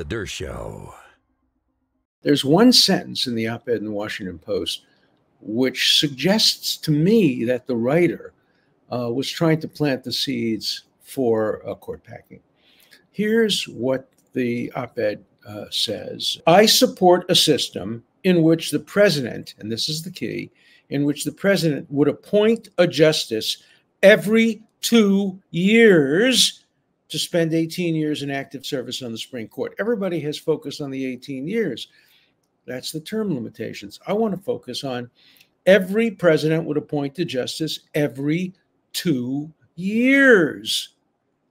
The Dershow. There's one sentence in the op-ed in the Washington Post which suggests to me that the writer was trying to plant the seeds for court packing. Here's what the op-ed says. I support a system in which the president, and this is the key, in which the president would appoint a justice every 2 years to spend 18 years in active service on the Supreme Court. Everybody has focused on the 18 years. That's the term limitations. I want to focus on every president would appoint a justice every 2 years.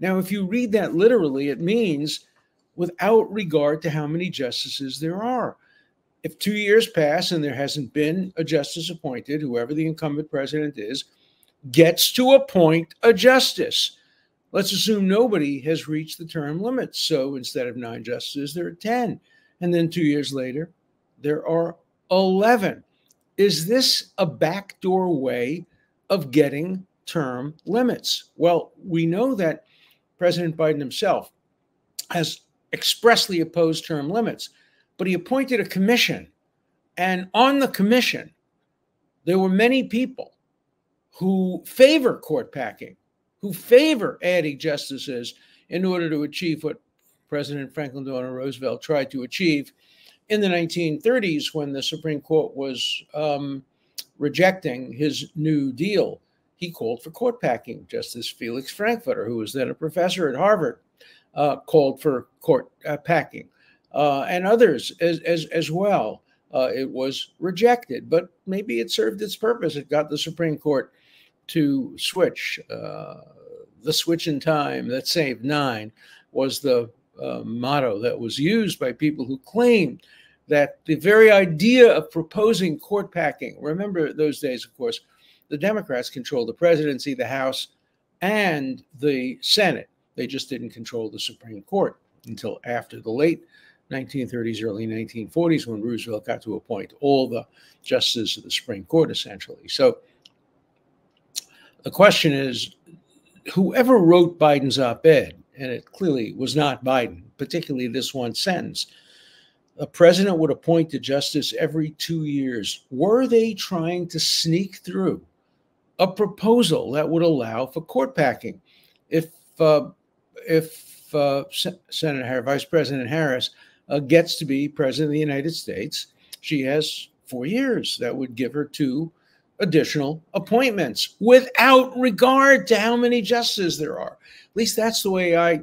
Now, if you read that literally, it means without regard to how many justices there are. If 2 years pass and there hasn't been a justice appointed, whoever the incumbent president is, gets to appoint a justice. Let's assume nobody has reached the term limits. So instead of 9 justices, there are 10. And then 2 years later, there are 11. Is this a backdoor way of getting term limits? Well, we know that President Biden himself has expressly opposed term limits, but he appointed a commission. And on the commission, there were many people who favor court packing, who favor adding justices in order to achieve what President Franklin Delano Roosevelt tried to achieve in the 1930s when the Supreme Court was rejecting his New Deal. He called for court packing. Justice Felix Frankfurter, who was then a professor at Harvard, called for court packing, and others as well. It was rejected, but maybe it served its purpose. It got the Supreme Court to switch. The switch in time that saved 9 was the motto that was used by people who claimed that the very idea of proposing court packing, remember those days, of course, the Democrats controlled the presidency, the House, and the Senate. They just didn't control the Supreme Court until after the late 1930s, early 1940s, when Roosevelt got to appoint all the justices of the Supreme Court, essentially. So the question is, whoever wrote Biden's op-ed, and it clearly was not Biden, particularly this one sentence, a president would appoint a justice every 2 years. Were they trying to sneak through a proposal that would allow for court packing? If Senator Vice President Harris gets to be president of the United States, she has 4 years. That would give her 2 additional appointments without regard to how many justices there are. At least that's the way I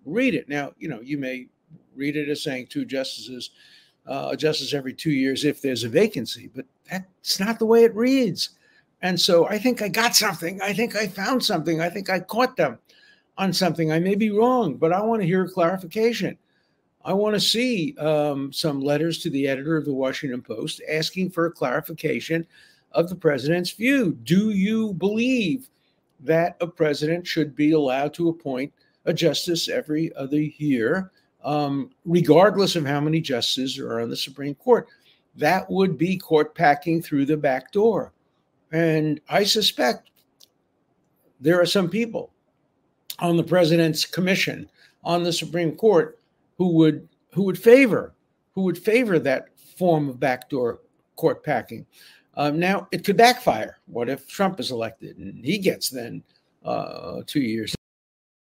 read it. Now, you may read it as saying 2 justices, a justice every 2 years if there's a vacancy, but that's not the way it reads. And so I think I got something. I think I found something. I think I caught them on something. I may be wrong, but I want to hear a clarification. I want to see some letters to the editor of the Washington Post asking for a clarification of the president's view. Do you believe that a president should be allowed to appoint a justice every other year, regardless of how many justices are on the Supreme Court? That would be court packing through the back door. And I suspect there are some people on the president's commission on the Supreme Court who would favor that form of backdoor court packing. Now, it could backfire. What if Trump is elected and he gets then 2 years